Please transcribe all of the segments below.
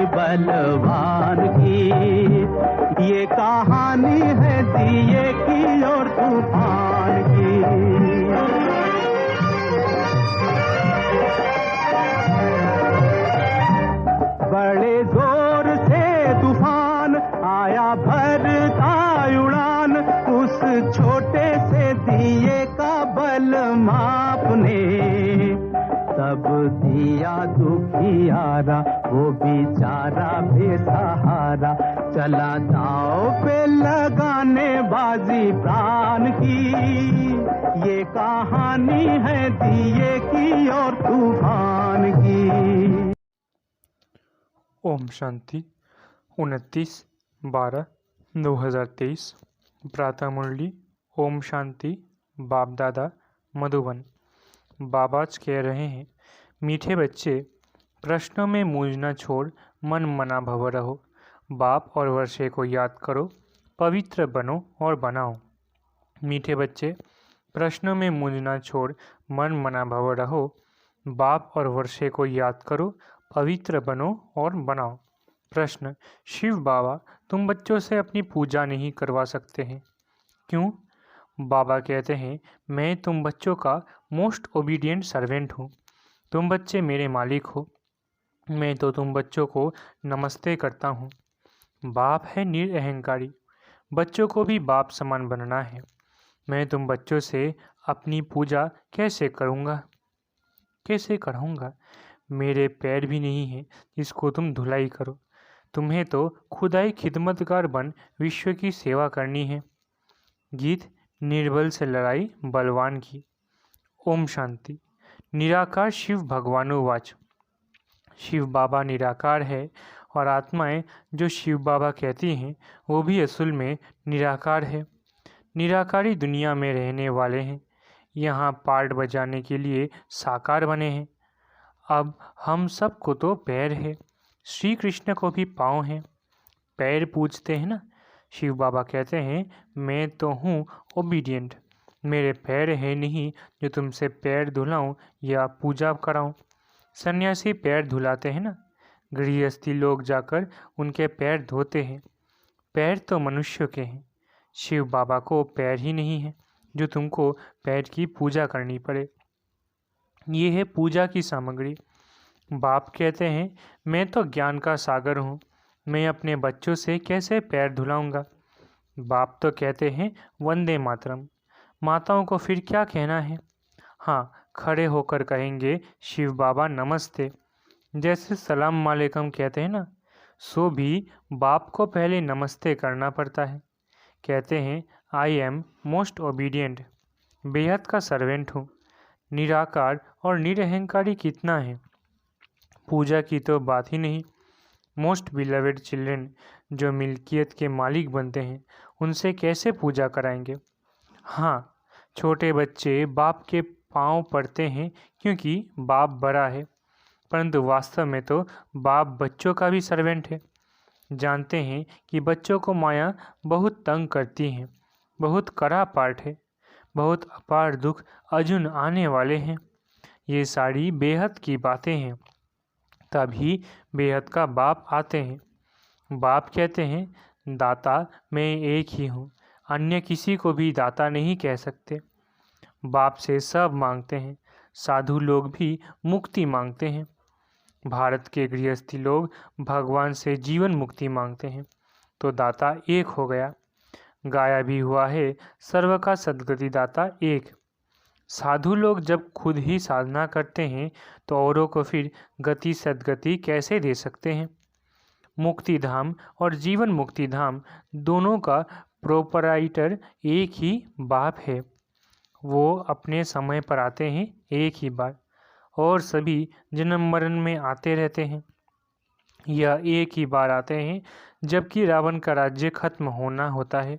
बलवान की। ये कहानी है दिए की और तूफान की। बड़े जोर से तूफान आया भरता उड़ान, उस छोटे से दिए का बल मापने। तब दिया दुखियारा वो बेचारा बेसहारा, चला दांव पे लगाने बाजी प्राण की। ये कहानी है दिए की और तूफान की। ओम शांति 29/12/2023 प्रातः मुरली। ओम शांति। बाप दादा मधुबन। बाबाज कह रहे हैं, मीठे बच्चे, प्रश्नों में मूंझना छोड़ मन मना भव रहो। बाप और वर्षे को याद करो, पवित्र बनो और बनाओ। मीठे बच्चे, प्रश्नों में मूंझना छोड़ मन मना भव रहो। बाप और वर्षे को याद करो, पवित्र बनो और बनाओ। प्रश्न, शिव बाबा तुम बच्चों से अपनी पूजा नहीं करवा सकते हैं, क्यों? बाबा कहते हैं, मैं तुम बच्चों का मोस्ट ओबीडियंट सर्वेंट हूँ। तुम बच्चे मेरे मालिक हो। मैं तो तुम बच्चों को नमस्ते करता हूँ। बाप है निरअहंकारी, बच्चों को भी बाप समान बनना है। मैं तुम बच्चों से अपनी पूजा कैसे कराऊंगा? मेरे पैर भी नहीं हैं जिसको तुम धुलाई करो। तुम्हें तो खुदाई खिदमतगार बन विश्व की सेवा करनी है। गीत, निर्बल से लड़ाई बलवान की। ओम शांति। निराकार शिव भगवानुवाच। शिव बाबा निराकार है और आत्माएं जो शिव बाबा कहती हैं वो भी असल में निराकार है। निराकारी दुनिया में रहने वाले हैं, यहाँ पार्ट बजाने के लिए साकार बने हैं। अब हम सब को तो पैर है, श्री कृष्ण को भी पाँव हैं। पैर पूजते हैं ना, शिव बाबा कहते हैं, मैं तो हूँ ओबीडियंट। मेरे पैर है नहीं जो तुमसे पैर धुलाऊं या पूजा कराऊं। सन्यासी पैर धुलाते हैं ना, गृहस्थी लोग जाकर उनके पैर धोते हैं। पैर तो मनुष्य के हैं, शिव बाबा को पैर ही नहीं है जो तुमको पैर की पूजा करनी पड़े। ये है पूजा की सामग्री। बाप कहते हैं, मैं तो ज्ञान का सागर हूँ, मैं अपने बच्चों से कैसे पैर धुलाऊंगा? बाप तो कहते हैं, वंदे मातरम। माताओं को फिर क्या कहना है? हाँ, खड़े होकर कहेंगे, शिव बाबा नमस्ते। जैसे सलाम वालेकुम कहते हैं ना, सो भी बाप को पहले नमस्ते करना पड़ता है। कहते हैं, आई एम मोस्ट ओबीडियंट, बेहद का सर्वेंट हूँ। निराकार और निरअहंकारी कितना है, पूजा की तो बात ही नहीं। मोस्ट बिलवेड चिल्ड्रन जो मिल्कियत के मालिक बनते हैं, उनसे कैसे पूजा कराएंगे? हाँ, छोटे बच्चे बाप के पांव पड़ते हैं क्योंकि बाप बड़ा है, परंतु वास्तव में तो बाप बच्चों का भी सर्वेंट है। जानते हैं कि बच्चों को माया बहुत तंग करती है, बहुत कड़ा पाठ है, बहुत अपार दुख अजुन आने वाले हैं। ये सारी बेहद की बातें हैं, तभी बेहद का बाप आते हैं। बाप कहते हैं, दाता मैं एक ही हूँ, अन्य किसी को भी दाता नहीं कह सकते। बाप से सब मांगते हैं, साधु लोग भी मुक्ति मांगते हैं। भारत के गृहस्थी लोग भगवान से जीवन मुक्ति मांगते हैं, तो दाता एक हो गया। गाया भी हुआ है, सर्व का सद्गति दाता एक। साधु लोग जब खुद ही साधना करते हैं तो औरों को फिर गति सद्गति कैसे दे सकते हैं? मुक्ति धाम और जीवन मुक्ति धाम दोनों का प्रोपराइटर एक ही बाप है। वो अपने समय पर आते हैं एक ही बार, और सभी जन्म मरण में आते रहते हैं। यह एक ही बार आते हैं जबकि रावण का राज्य खत्म होना होता है,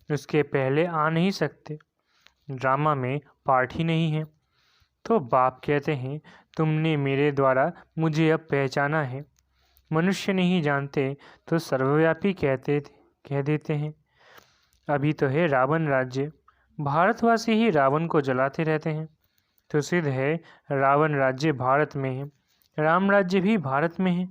उसके पहले आ नहीं सकते। ड्रामा में पार्ट ही नहीं है। तो बाप कहते हैं, तुमने मेरे द्वारा मुझे अब पहचाना है। मनुष्य नहीं जानते तो सर्वव्यापी कह देते हैं। अभी तो है रावण राज्य, भारतवासी ही रावण को जलाते रहते हैं, तो सिद्ध है रावण राज्य भारत में है, राम राज्य भी भारत में है।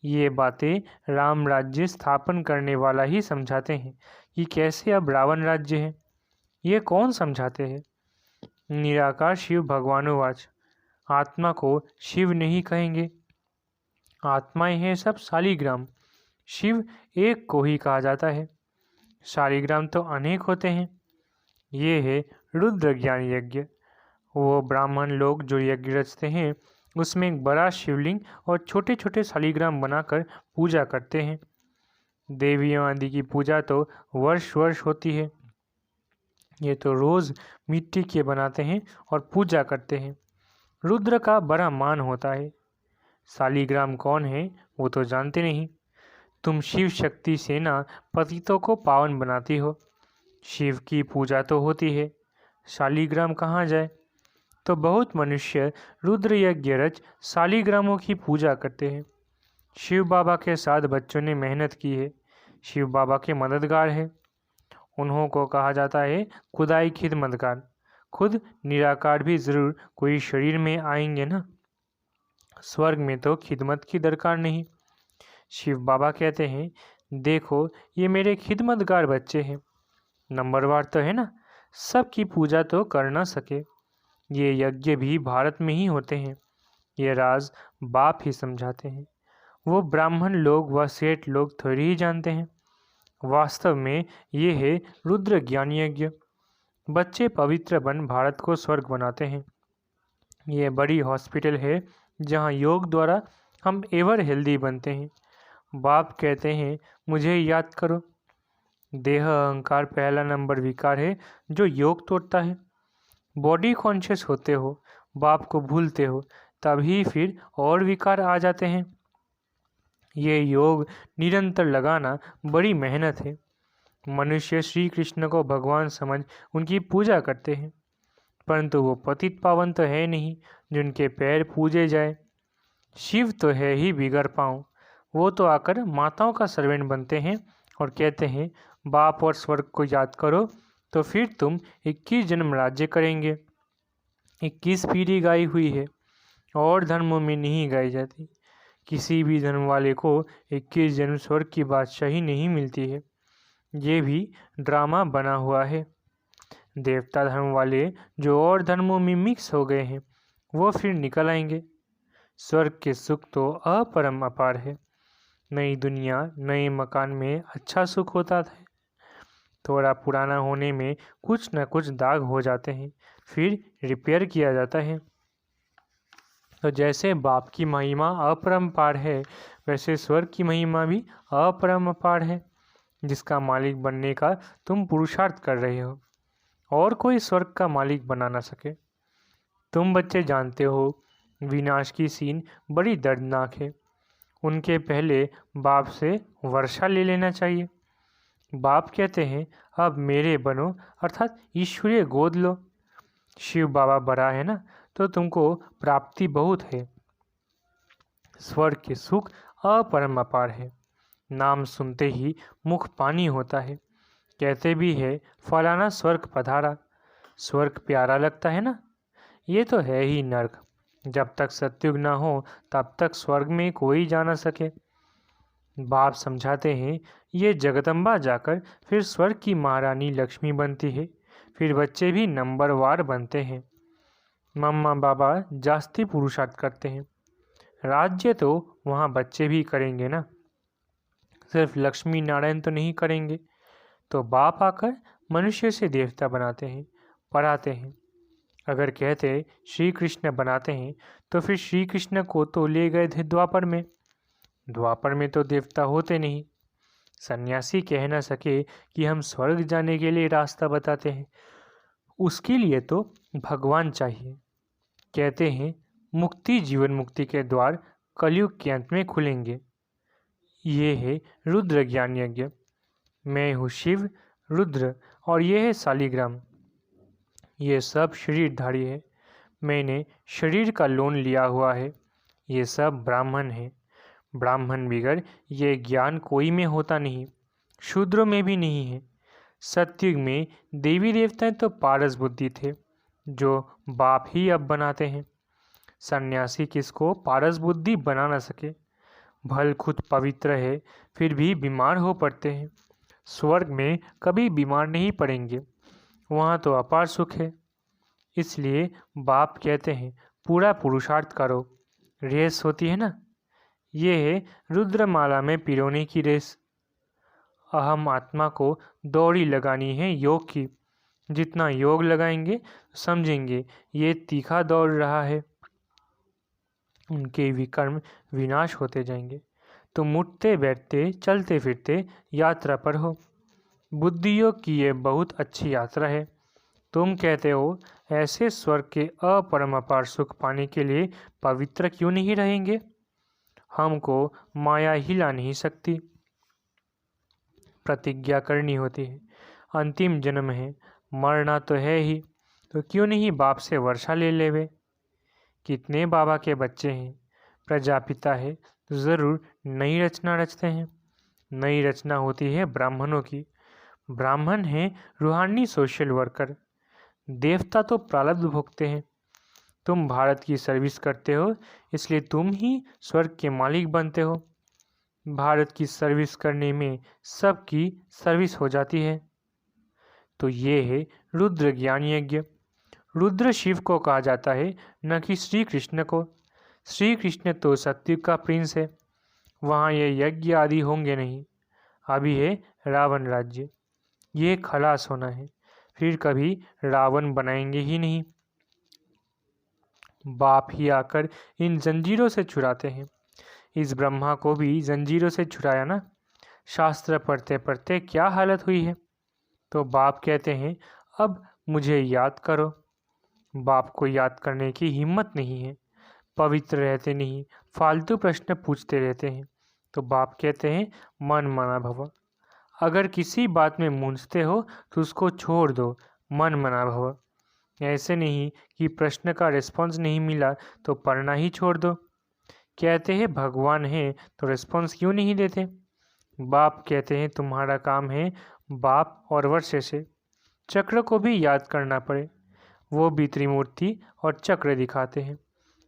ये बातें राम राज्य स्थापन करने वाला ही समझाते हैं कि कैसे अब रावण राज्य है। ये कौन समझाते हैं? निराकार शिव भगवानुवाच। आत्मा को शिव नहीं कहेंगे, आत्माएं हैं सब शालिग्राम। शिव एक को ही कहा जाता है, शालिग्राम तो अनेक होते हैं। ये है रुद्र ज्ञान यज्ञ। वो ब्राह्मण लोग जो यज्ञ रचते हैं उसमें एक बड़ा शिवलिंग और छोटे छोटे शालिग्राम बनाकर पूजा करते हैं। देवियों आदि की पूजा तो वर्ष वर्ष होती है। ये तो रोज मिट्टी के बनाते हैं और पूजा करते हैं। रुद्र का बड़ा मान होता है। शालिग्राम कौन है वो तो जानते नहीं। तुम शिव शक्ति से ना पतितों को पावन बनाती हो। शिव की पूजा तो होती है, शालिग्राम कहाँ जाए? तो बहुत मनुष्य रुद्र यज्ञ रच शालिग्रामों की पूजा करते हैं। शिव बाबा के साथ बच्चों ने मेहनत की है, शिव बाबा के मददगार है। उन्हों को कहा जाता है खुदाई खिदमतगार। खुद निराकार भी ज़रूर कोई शरीर में आएंगे ना। स्वर्ग में तो खिदमत की दरकार नहीं। शिव बाबा कहते हैं देखो ये मेरे खिदमतगार बच्चे हैं। नंबरवार तो है ना, सबकी पूजा तो कर ना सके। ये यज्ञ भी भारत में ही होते हैं। ये राज बाप ही समझाते हैं। वो ब्राह्मण लोग व सेठ लोग थोड़ी ही जानते हैं। वास्तव में ये है रुद्र ज्ञान यज्ञ। बच्चे पवित्र बन भारत को स्वर्ग बनाते हैं। ये बड़ी हॉस्पिटल है जहाँ योग द्वारा हम एवर हेल्दी बनते हैं। बाप कहते हैं मुझे याद करो। देह अहंकार पहला नंबर विकार है जो योग तोड़ता है। बॉडी कॉन्शियस होते हो, बाप को भूलते हो, तभी फिर और विकार आ जाते हैं। ये योग निरंतर लगाना बड़ी मेहनत है। मनुष्य श्री कृष्ण को भगवान समझ उनकी पूजा करते हैं, परंतु वो पतित पावन तो है नहीं जिनके पैर पूजे जाए। शिव तो है ही बिगर पाँव। वो तो आकर माताओं का सर्वेंट बनते हैं और कहते हैं बाप और स्वर्ग को याद करो तो फिर तुम 21 जन्म राज्य करेंगे। 21 पीढ़ी गाई हुई है और धर्मों में नहीं गाई जाती। किसी भी धर्म वाले को 21 जन्म स्वर्ग की बादशाही नहीं मिलती है। ये भी ड्रामा बना हुआ है। देवता धर्म वाले जो और धर्मों में मिक्स हो गए हैं वो फिर निकल आएंगे। स्वर्ग के सुख तो अपरम अपार है। नई दुनिया नए मकान में अच्छा सुख होता है। थोड़ा पुराना होने में कुछ न कुछ दाग हो जाते हैं, फिर रिपेयर किया जाता है। तो जैसे बाप की महिमा अपरंपार है वैसे स्वर्ग की महिमा भी अपरंपार है, जिसका मालिक बनने का तुम पुरुषार्थ कर रहे हो और कोई स्वर्ग का मालिक बना ना सके। तुम बच्चे जानते हो विनाश की सीन बड़ी दर्दनाक है। उनके पहले बाप से वर्षा ले लेना चाहिए। बाप कहते हैं अब मेरे बनो, अर्थात ईश्वरीय गोद लो। शिव बाबा बड़ा है ना, तो तुमको प्राप्ति बहुत है। स्वर्ग के सुख अपरम अपार है। नाम सुनते ही मुख पानी होता है। कहते भी है फलाना स्वर्ग पधारा। स्वर्ग प्यारा लगता है ना। ये तो है ही नर्क। जब तक सत्युग ना हो तब तक स्वर्ग में कोई जा ना सके। बाप समझाते हैं ये जगदम्बा जाकर फिर स्वर्ग की महारानी लक्ष्मी बनती है, फिर बच्चे भी नंबरवार बनते हैं। मम्मा बाबा जास्ती पुरुषार्थ करते हैं। राज्य तो वहाँ बच्चे भी करेंगे ना, सिर्फ लक्ष्मी नारायण तो नहीं करेंगे। तो बाप आकर मनुष्य से देवता बनाते हैं, पढ़ाते हैं। अगर कहते श्री कृष्ण बनाते हैं तो फिर श्री कृष्ण को तो ले गए थे द्वापर में। द्वापर में तो देवता होते नहीं। सन्यासी कह न सके कि हम स्वर्ग जाने के लिए रास्ता बताते हैं, उसके लिए तो भगवान चाहिए। कहते हैं मुक्ति जीवन मुक्ति के द्वार कलयुग के अंत में खुलेंगे। ये है रुद्र ज्ञान यज्ञ। मैं हूँ शिव रुद्र और ये है शालिग्राम। ये सब शरीरधारी है। मैंने शरीर का लोन लिया हुआ है। ये सब ब्राह्मण है। ब्राह्मण बिगर ये ज्ञान कोई में होता नहीं, शूद्रों में भी नहीं है। सत्युग में देवी देवताएं तो पारस बुद्धि थे जो बाप ही अब बनाते हैं। सन्यासी किसको पारस बुद्धि बना न सके। भल खुद पवित्र है फिर भी बीमार हो पड़ते हैं। स्वर्ग में कभी बीमार नहीं पड़ेंगे, वहाँ तो अपार सुख है। इसलिए बाप कहते हैं पूरा पुरुषार्थ करो। रेस होती है ना, ये है रुद्रमाला में पिरोने की रेस। अहम आत्मा को दौड़ी लगानी है योग की। जितना योग लगाएंगे समझेंगे ये तीखा दौड़ रहा है, उनके विकर्म विनाश होते जाएंगे। तुम उठते बैठते चलते फिरते यात्रा पर हो। बुद्धि योग की ये बहुत अच्छी यात्रा है। तुम कहते हो ऐसे स्वर्ग के अपरम अपार सुख पाने के लिए पवित्र क्यों नहीं रहेंगे? हमको माया हिला नहीं सकती। प्रतिज्ञा करनी होती है, अंतिम जन्म है, मरना तो है ही, तो क्यों नहीं बाप से वर्षा ले लेवे। कितने बाबा के बच्चे हैं, प्रजापिता है तो ज़रूर नई रचना रचते हैं। नई रचना होती है ब्राह्मणों की। ब्राह्मण हैं रूहानी सोशल वर्कर, देवता तो प्रारब्ध भोगते हैं। तुम भारत की सर्विस करते हो, इसलिए तुम ही स्वर्ग के मालिक बनते हो। भारत की सर्विस करने में सबकी सर्विस हो जाती है। तो ये है रुद्र ज्ञान यज्ञ। रुद्र शिव को कहा जाता है, न कि श्री कृष्ण को। श्री कृष्ण तो सत्युग का प्रिंस है, वहाँ ये यज्ञ आदि होंगे नहीं। अभी है रावण राज्य, ये खलास होना है, फिर कभी रावण बनाएंगे ही नहीं। बाप ही आकर इन जंजीरों से छुड़ाते हैं। इस ब्रह्मा को भी जंजीरों से छुड़ाया ना। शास्त्र पढ़ते पढ़ते क्या हालत हुई है। तो बाप कहते हैं अब मुझे याद करो। बाप को याद करने की हिम्मत नहीं है, पवित्र रहते नहीं, फालतू प्रश्न पूछते रहते हैं। तो बाप कहते हैं मन मना भव। अगर किसी बात में मूंझते हो तो उसको छोड़ दो, मन मना भव। ऐसे नहीं कि प्रश्न का रिस्पॉन्स नहीं मिला तो पढ़ना ही छोड़ दो। कहते हैं भगवान है तो रिस्पॉन्स क्यों नहीं देते। बाप कहते हैं तुम्हारा काम है बाप और वर्षे से चक्र को भी याद करना पड़े। वो भी त्रिमूर्ति और चक्र दिखाते हैं,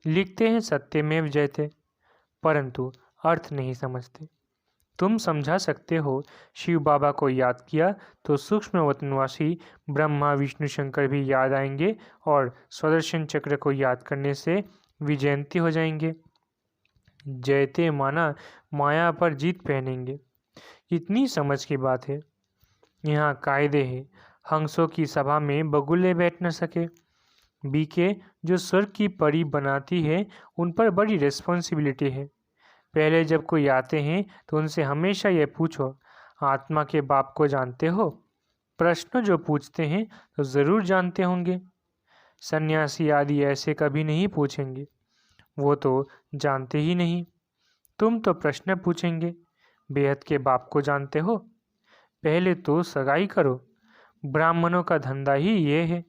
लिखते हैं सत्यमेव जयते, परंतु अर्थ नहीं समझते। तुम समझा सकते हो, शिव बाबा को याद किया तो सूक्ष्म वतनवासी ब्रह्मा विष्णु शंकर भी याद आएंगे और स्वदर्शन चक्र को याद करने से विजयंती हो जाएंगे। जयते माना माया पर जीत पहनेंगे। इतनी समझ की बात है। यहाँ कायदे हैं, हंसों की सभा में बगुले बैठ न सके। बीके जो स्वर्ग की परी बनाती है उन पर बड़ी रिस्पॉन्सिबिलिटी है। पहले जब कोई आते हैं तो उनसे हमेशा ये पूछो आत्मा के बाप को जानते हो। प्रश्न जो पूछते हैं तो ज़रूर जानते होंगे। सन्यासी आदि ऐसे कभी नहीं पूछेंगे, वो तो जानते ही नहीं। तुम तो प्रश्न पूछेंगे बेहद के बाप को जानते हो। पहले तो सगाई करो, ब्राह्मणों का धंधा ही ये है।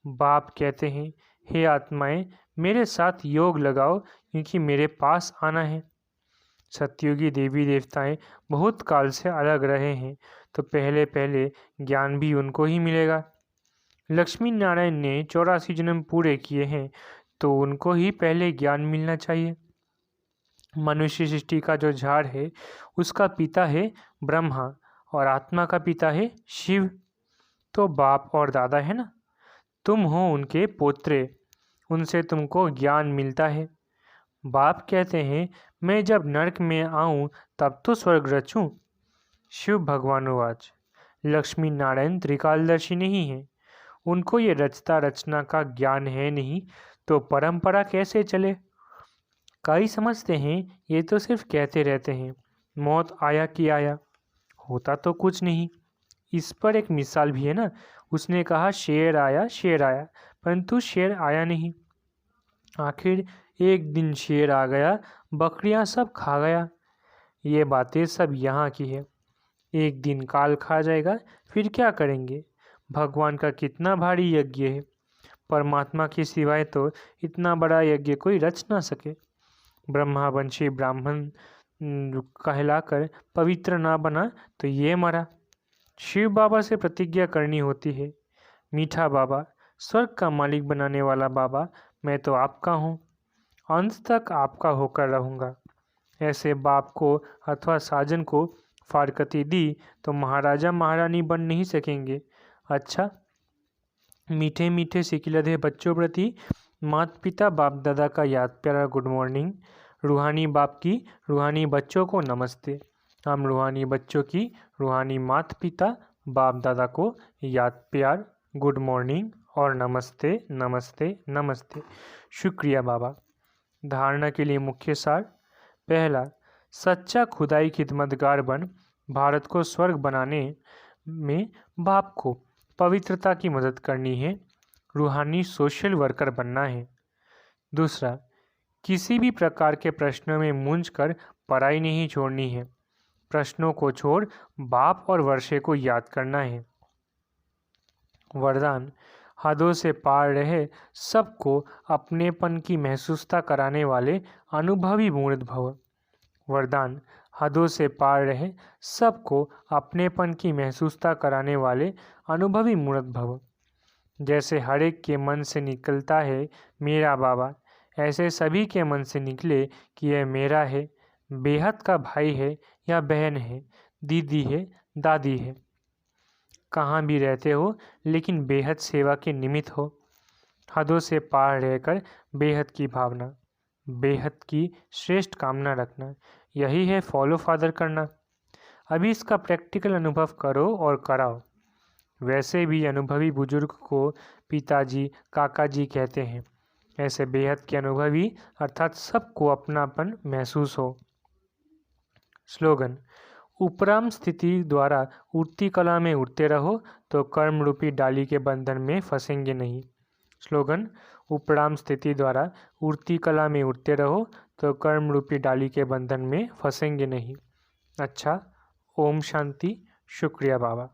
बाप कहते हैं हे आत्माएं मेरे साथ योग लगाओ क्योंकि मेरे पास आना है। सतयुगी देवी देवताएं बहुत काल से अलग रहे हैं तो पहले पहले ज्ञान भी उनको ही मिलेगा। लक्ष्मी नारायण ने 84 जन्म पूरे किए हैं तो उनको ही पहले ज्ञान मिलना चाहिए। मनुष्य सृष्टि का जो झाड़ है उसका पिता है ब्रह्मा और आत्मा का पिता है शिव। तो बाप और दादा है ना, तुम हो उनके पोत्रे, उनसे तुमको ज्ञान मिलता है। बाप कहते हैं मैं जब नरक में आऊं तब तो स्वर्ग रचूं। शिव भगवानुवाच लक्ष्मी नारायण त्रिकालदर्शी नहीं है, उनको ये रचता रचना का ज्ञान है नहीं, तो परंपरा कैसे चले। कई समझते हैं ये तो सिर्फ कहते रहते हैं, मौत आया कि आया, होता तो कुछ नहीं। इस पर एक मिसाल भी है ना, उसने कहा शेर आया परंतु शेर आया नहीं। आखिर एक दिन शेर आ गया, बकरियां सब खा गया। ये बातें सब यहाँ की है। एक दिन काल खा जाएगा, फिर क्या करेंगे। भगवान का कितना भारी यज्ञ है, परमात्मा के सिवाय तो इतना बड़ा यज्ञ कोई रच ना सके। ब्रह्मावंशी ब्राह्मण कहलाकर पवित्र ना बना तो ये मरा। शिव बाबा से प्रतिज्ञा करनी होती है, मीठा बाबा, स्वर्ग का मालिक बनाने वाला बाबा, मैं तो आपका हूँ, अंत तक आपका होकर रहूँगा। ऐसे बाप को अथवा साजन को फारकती दी तो महाराजा महारानी बन नहीं सकेंगे। अच्छा, मीठे मीठे सिकिलधे बच्चों प्रति माता पिता बाप दादा का याद प्यारा गुड मॉर्निंग। रूहानी बाप की रूहानी बच्चों को नमस्ते। हम रूहानी बच्चों की रूहानी माता पिता बाप दादा को याद प्यार, गुड मॉर्निंग और नमस्ते नमस्ते नमस्ते। शुक्रिया बाबा। धारणा के लिए मुख्य सार। पहला, सच्चा खुदाई खिदमतगार बन भारत को स्वर्ग बनाने में बाप को पवित्रता की मदद करनी है, रूहानी सोशल वर्कर बनना है। दूसरा, किसी भी प्रकार के प्रश्नों में मूंझकर पढ़ाई नहीं छोड़नी है, प्रश्नों को छोड़ बाप और वर्षे को याद करना है। वरदान, हदों से पार रहे सबको अपनेपन की महसूसता कराने वाले अनुभवी मूर्त भव। वरदान, हदों से पार रहे सबको अपनेपन की महसूसता कराने वाले अनुभवी मूर्त भव। जैसे हर एक के मन से निकलता है मेरा बाबा, ऐसे सभी के मन से निकले कि यह मेरा है, बेहद का भाई है या बहन है, दीदी है, दादी है। कहाँ भी रहते हो लेकिन बेहद सेवा के निमित्त हो। हदों से पार रहकर बेहद की भावना, बेहद की श्रेष्ठ कामना रखना, यही है फॉलो फादर करना। अभी इसका प्रैक्टिकल अनुभव करो और कराओ। वैसे भी अनुभवी बुजुर्ग को पिताजी काका जी कहते हैं। ऐसे बेहद के अनुभवी अर्थात सबको अपनापन महसूस हो। स्लोगन, उपराम स्थिति द्वारा उठती कला में उठते रहो तो कर्म रूपी डाली के बंधन में फंसेंगे नहीं। स्लोगन, उपराम स्थिति द्वारा उठती कला में उठते रहो तो कर्म रूपी डाली के बंधन में फंसेंगे नहीं। अच्छा, ओम शांति। शुक्रिया बाबा।